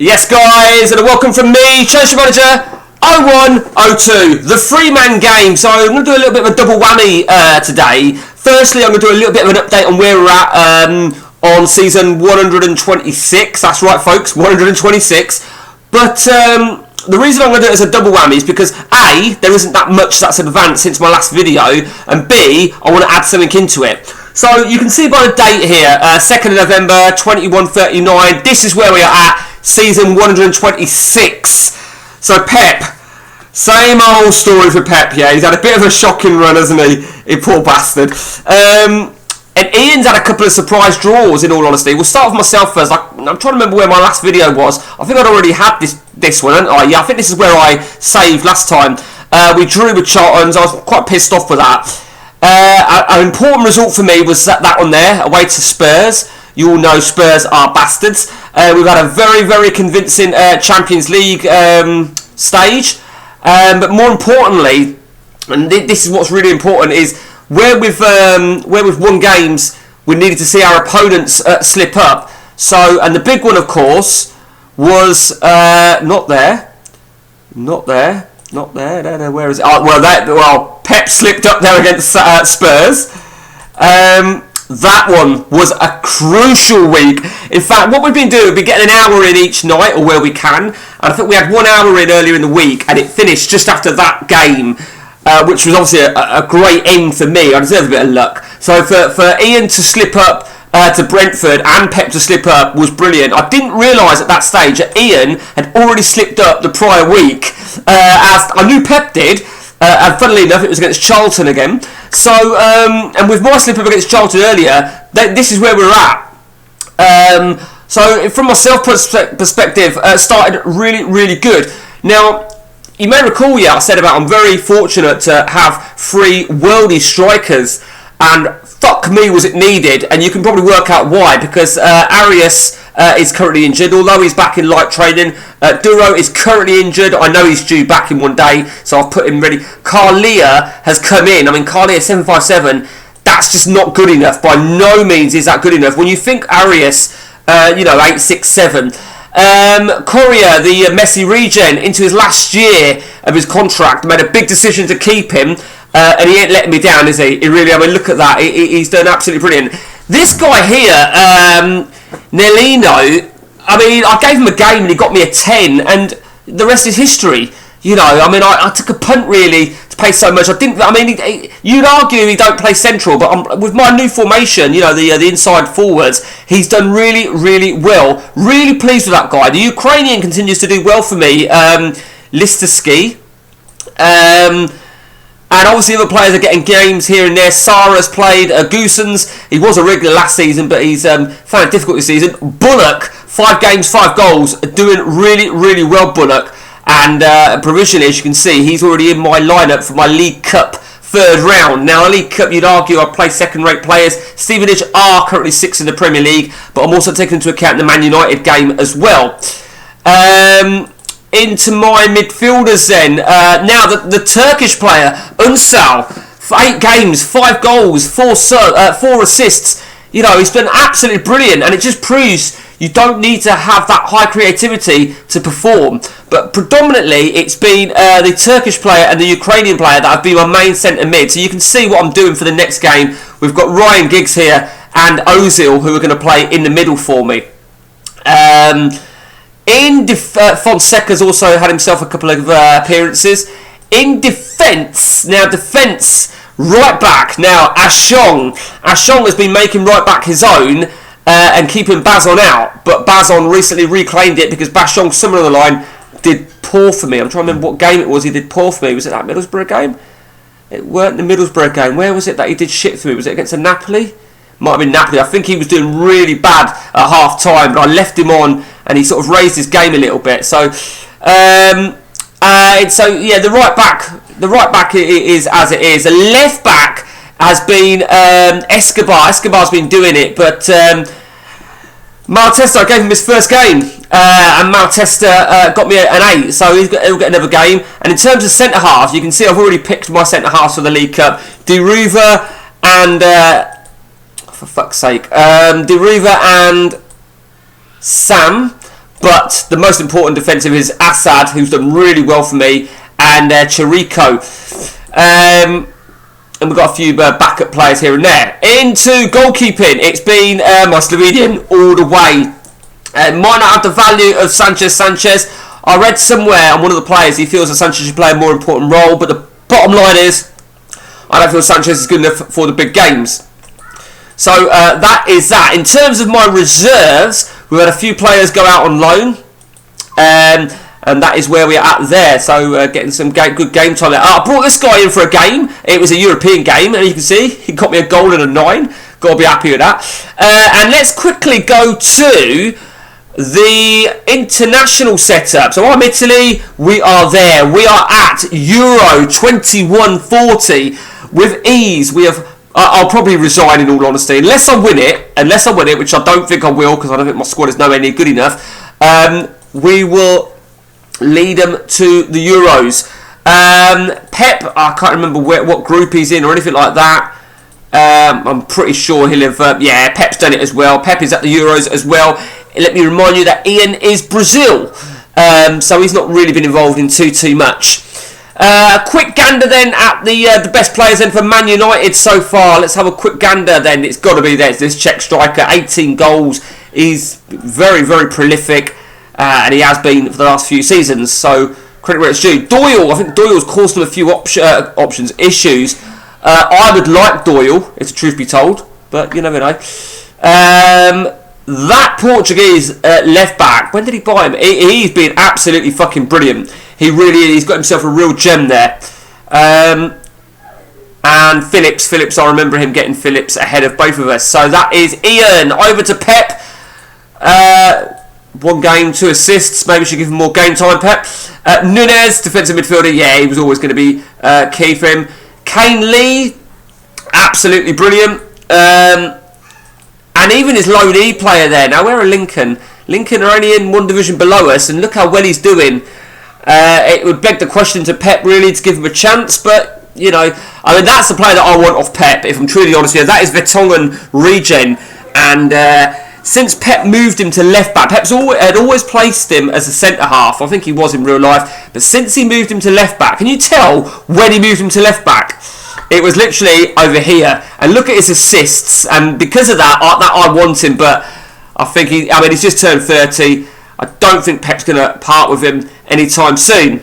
Yes, guys, and a welcome from me, Chelsea Manager 0102, the three-man game. So I'm going to do a little bit of a double whammy today. Firstly, I'm going to do a little bit of an update on where we're at on season 126. That's right, folks, 126. But the reason I'm going to do it as a double whammy is because A, there isn't that much that's advanced since my last video, and B, I want to add something into it. So you can see by the date here, 2nd of November 2139, this is where we are at, season 126. So Pep, same old story for Pep, yeah, he's had a bit of a shocking run, hasn't he poor bastard. And Ian's had a couple of surprise draws, in all honesty. We'll start with myself first. I'm trying to remember where my last video was. I think I'd already had this one, hadn't I? Yeah, I think this is where I saved last time. We drew with Charlton's. I was quite pissed off with that. An important result for me was that one there, away to Spurs. You all know Spurs are bastards. We've had a very, very convincing Champions League stage. But more importantly, and this is what's really important, is where we've won games, we needed to see our opponents slip up. So, and the big one, of course, was not there. Where is it? Oh, well, Pep slipped up there against Spurs. That one was a crucial week. In fact, what we've been doing, we've been getting an hour in each night, or where we can. And I think we had 1 hour in earlier in the week, and it finished just after that game, which was obviously a great end for me. I deserve a bit of luck. So for Ian to slip up to Brentford and Pep to slip up was brilliant. I didn't realise at that stage that Ian had already slipped up the prior week, as I knew Pep did. And funnily enough, it was against Charlton again. So, and with my slip up against Charlton earlier, this is where we're at. So, from my self-perspective, started really, really good. Now, you may recall, I said about I'm very fortunate to have 3 worldy strikers, and fuck me was it needed, and you can probably work out why, because Arias is currently injured, although he's back in light training. Duro is currently injured. I know he's due back in one day, so I've put him ready. Carlia has come in. I mean, Carlia 757, that's just not good enough. By no means is that good enough. When you think Arias, 867, Correa, the Messi regen, into his last year of his contract, made a big decision to keep him, and he ain't letting me down, is he? He really, I mean, look at that. He's done absolutely brilliant. This guy here, Nelino, I mean, I gave him a game and he got me a 10, and the rest is history. You know, I mean, I took a punt really to play so much. You'd argue he don't play central, but with my new formation, the inside forwards, he's done really, really well. Really pleased with that guy. The Ukrainian continues to do well for me. Listerski. And obviously other players are getting games here and there. Sara's played. Goosens, he was a regular last season, but he's found it difficult this season. Bullock, 5 games, 5 goals, doing really, really well, Bullock. And provisionally, as you can see, he's already in my lineup for my League Cup 3rd round. Now, League Cup, you'd argue I play second-rate players. Stevenage are currently 6th in the Premier League, but I'm also taking into account the Man United game as well. Into my midfielders then. Now, the Turkish player, Unsal, 8 games, 5 goals, 4 assists. He's been absolutely brilliant, and it just proves you don't need to have that high creativity to perform. But predominantly, it's been the Turkish player and the Ukrainian player that have been my main centre mid. So you can see what I'm doing for the next game. We've got Ryan Giggs here and Ozil, who are going to play in the middle for me. Fonseca's also had himself a couple of appearances. In defence, right back. Now, Ashong has been making right back his own and keeping Bazon out. But Bazon recently reclaimed it because Bashong, somewhere on the line, did poor for me. I'm trying to remember what game it was he did poor for me. Was it that Middlesbrough game? It weren't the Middlesbrough game. Where was it that he did shit for me? Was it against Napoli? Might have been Napoli. I think he was doing really bad at half time, but I left him on and he sort of raised his game a little bit. So, the right back is as it is. The left back has been Escobar. Escobar's been doing it, but Malatesta, I gave him his first game, and Malatesta got me an 8, so he'll get another game. And in terms of centre half, you can see I've already picked my centre halves for the League Cup. Deruva and for fuck's sake, Deruva and Sam. but the most important defensive is Assad, who's done really well for me, and Chirico. And we've got a few backup players here and there. Into goalkeeping, it's been my Slovenian all the way. Might not have the value of Sanchez. I read somewhere on one of the players he feels that Sanchez should play a more important role, but the bottom line is I don't feel Sanchez is good enough for the big games. So that is that. In terms of my reserves, we've had a few players go out on loan, and that is where we're at there. So getting some good game time. I brought this guy in for a game. It was a European game, and you can see he got me a goal and a 9. Got to be happy with that. And let's quickly go to the international setup. So I'm Italy. We are there. We are at Euro 2140 with ease. We have. I'll probably resign in all honesty, unless I win it, which I don't think I will, because I don't think my squad is nowhere near good enough. We will lead them to the Euros. Pep, I can't remember what group he's in or anything like that. I'm pretty sure he'll have. Pep's done it as well. Pep is at the Euros as well. Let me remind you that Ian is Brazil, so he's not really been involved in too much. A quick gander then at the best players then for Man United so far. Let's have a quick gander then. It's got to be this Czech striker, 18 goals. He's very, very prolific, and he has been for the last few seasons. So credit where it's due. Doyle, I think Doyle's caused them a few issues. I would like Doyle, if the truth be told, but you never know. That Portuguese left back, when did he buy him? He's been absolutely fucking brilliant. He really is. He's got himself a real gem there. And Phillips, I remember him getting Phillips ahead of both of us. So that is Ian. Over to Pep. 1 game, 2 assists. Maybe we should give him more game time, Pep. Nunez, defensive midfielder. Yeah, he was always going to be key for him. Kane Lee, absolutely brilliant. And even his loanee player there. Now, where are Lincoln? Lincoln are only in 1 division below us, and look how well he's doing. It would beg the question to Pep really to give him a chance, but you know, I mean, that's the player that I want off Pep, if I'm truly honest with you. That is Vertonghen regen, and since Pep moved him to left back, Pep's had always placed him as a centre half. I think he was in real life, but since he moved him to left back, can you tell when he moved him to left back? It was literally over here, and look at his assists, and because of that I want him, but I think he's just turned 30. I don't think Pep's going to part with him anytime soon.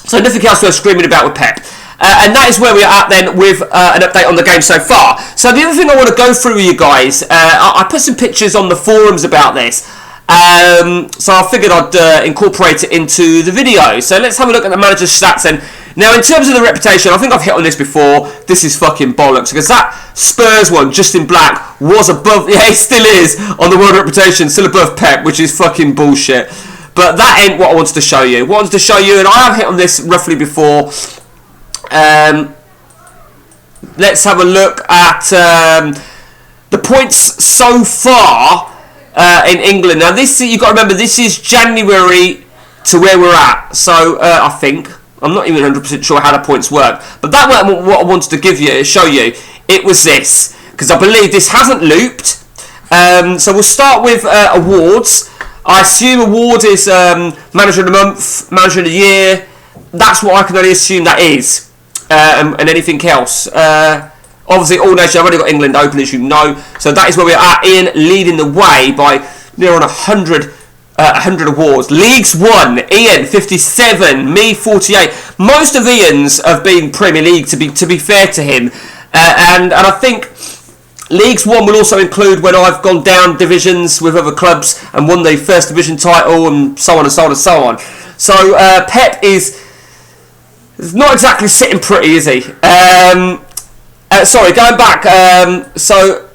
So nothing else worth screaming about with Pep. And that is where we're at then with an update on the game so far. So the other thing I want to go through with you guys, I put some pictures on the forums about this. So I figured I'd incorporate it into the video. So let's have a look at the manager's stats then. Now, in terms of the reputation, I think I've hit on this before. This is fucking bollocks, because that Spurs one, just in black, was above. Yeah, it still is on the world reputation, still above Pep, which is fucking bullshit. But that ain't what I wanted to show you. What I wanted to show you, and I have hit on this roughly before. Let's have a look at the points so far in England. Now, this you've got to remember, this is January to where we're at. So I think. I'm not even 100% sure how the points work, but that was what I wanted to show you. It was this, because I believe this hasn't looped. So we'll start with awards. I assume award is manager of the month, manager of the year. That's what I can only assume that is, and anything else. Obviously, all nations. I've only got England open, as you know. So that is where we're at. Ian leading the way by near on 100 awards. Leagues won, Ian 57, me 48. Most of Ian's have been Premier League, to be fair to him, and I think Leagues won will also include when I've gone down divisions with other clubs and won the first division title, and so on and so on and so on. So Pep is not exactly sitting pretty, is he? Sorry, going back. So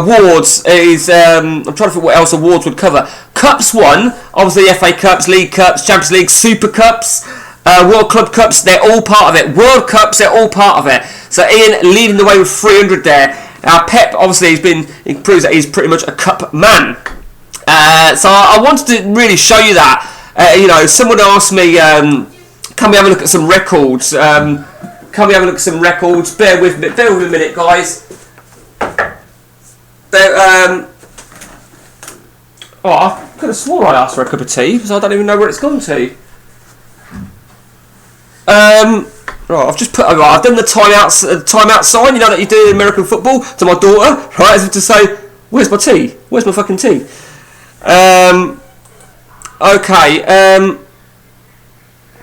awards is, I'm trying to think what else awards would cover. Cups won, obviously FA Cups, League Cups, Champions League, Super Cups, World Club Cups, they're all part of it. World Cups, they're all part of it. So Ian leading the way with 300 there. Now Pep, obviously, he proves that he's pretty much a cup man. So I wanted to really show you that. Someone asked me, can we have a look at some records? Bear with me a minute, guys. I could have sworn I asked for a cup of tea, because I don't even know where it's gone to. Right, I've just I've done the timeout sign, you know, that you do in American football, to my daughter, right, as if to say, where's my tea? Where's my fucking tea? Okay,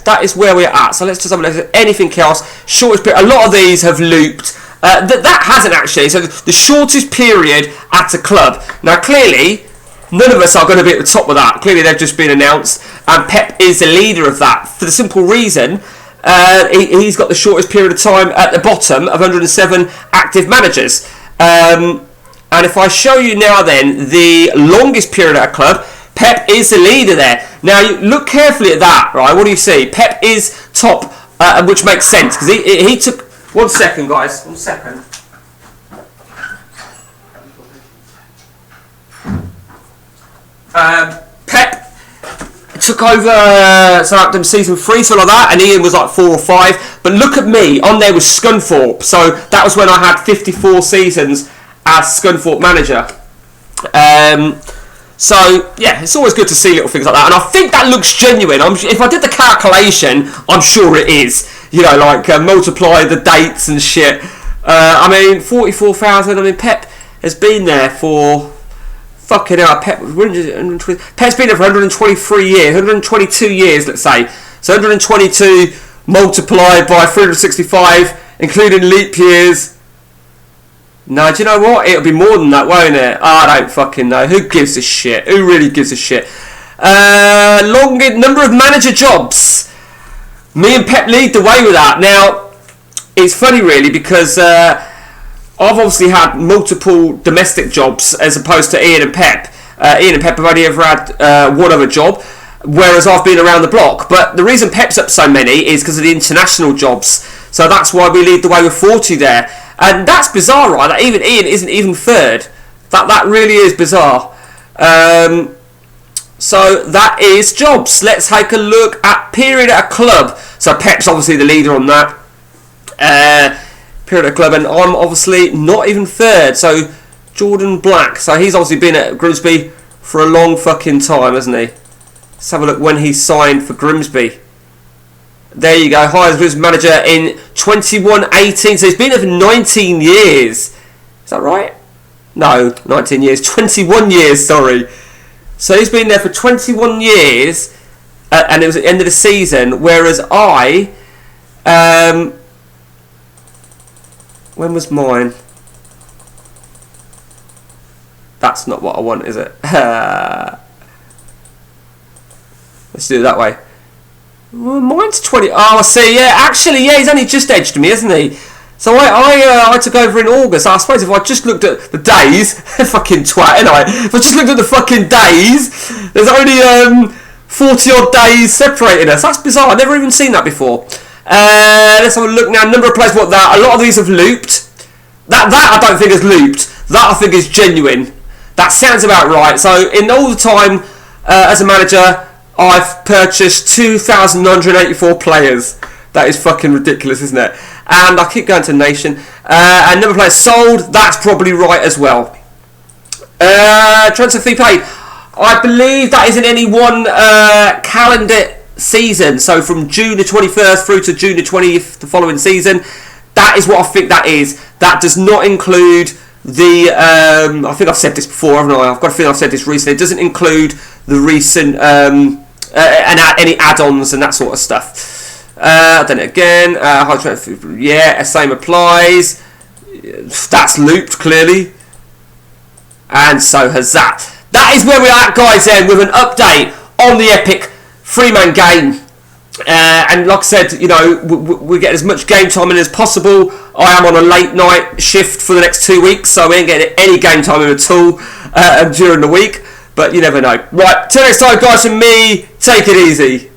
that is where we're at. So let's just have a look at anything else. Shortest period. A lot of these have looped. That hasn't actually. So the shortest period at a club. Now clearly, none of us are going to be at the top of that. Clearly, they've just been announced, and Pep is the leader of that for the simple reason he's got the shortest period of time at the bottom of 107 active managers. And if I show you now, then the longest period at a club. Pep is the leader there. Now, you look carefully at that, right? What do you see? Pep is top, which makes sense, because he took... One second, guys. 1 second. Pep took over Southampton season 3, something like that, and Ian was like 4 or 5. But look at me. On there was Scunthorpe. So that was when I had 54 seasons as Scunthorpe manager. So, yeah, it's always good to see little things like that. And I think that looks genuine. If I did the calculation, I'm sure it is. You know, like, multiply the dates and shit. I mean, 44,000. I mean, Pep has been there for... Fucking hell, Pep's been there for 123 years. 122 years, let's say. So 122 multiplied by 365, including leap years... No, do you know what? It'll be more than that, won't it? I don't fucking know. Who gives a shit? Who really gives a shit? Longest number of manager jobs. Me and Pep lead the way with that. Now, it's funny really, because I've obviously had multiple domestic jobs as opposed to Ian and Pep. Ian and Pep have only ever had one other job, whereas I've been around the block. But the reason Pep's up so many is because of the international jobs. So that's why we lead the way with 40 there. And that's bizarre, right? That even Ian isn't even third. That really is bizarre. So that is jobs. Let's take a look at period at a club. So Pep's obviously the leader on that. Period at a club, and I'm obviously not even third. So Jordan Black. So he's obviously been at Grimsby for a long fucking time, hasn't he? Let's have a look when he signed for Grimsby. There you go, hired as manager in 21-18, so he's been there for 19 years. Is that right? No, 19 years, 21 years, sorry. So he's been there for 21 years, and it was at the end of the season, whereas I... when was mine? That's not what I want, is it? Let's do it that way. Well, mine's 20. Oh, I see. Yeah, actually, yeah, he's only just edged me, isn't he? So I took over in August. I suppose if I just looked at the days, fucking twat, ain't I? If I just looked at the fucking days, there's only 40 odd days separating us. That's bizarre. I've never even seen that before. Let's have a look now. Number of players. What that? A lot of these have looped. That I don't think has looped. That I think is genuine. That sounds about right. So in all the time as a manager, I've purchased 2,984 players. That is fucking ridiculous, isn't it? And I keep going to Nation. And number of players sold, that's probably right as well. Transfer fee paid. I believe that is in any one calendar season. So from June the 21st through to June the 20th, the following season. That is what I think that is. That does not include the... I think I've said this before, haven't I? I've got a feeling I've said this recently. It doesn't include the recent... any add-ons and that sort of stuff. I've done it again. Yeah, same applies. That's looped clearly, and so has that. That is where we are at, guys. Then with an update on the epic 3-man game. And like I said, you know, we get as much game time in as possible. I am on a late night shift for the next 2 weeks, so we ain't getting any game time in at all during the week. But you never know. Right, till next time, guys, from me, take it easy.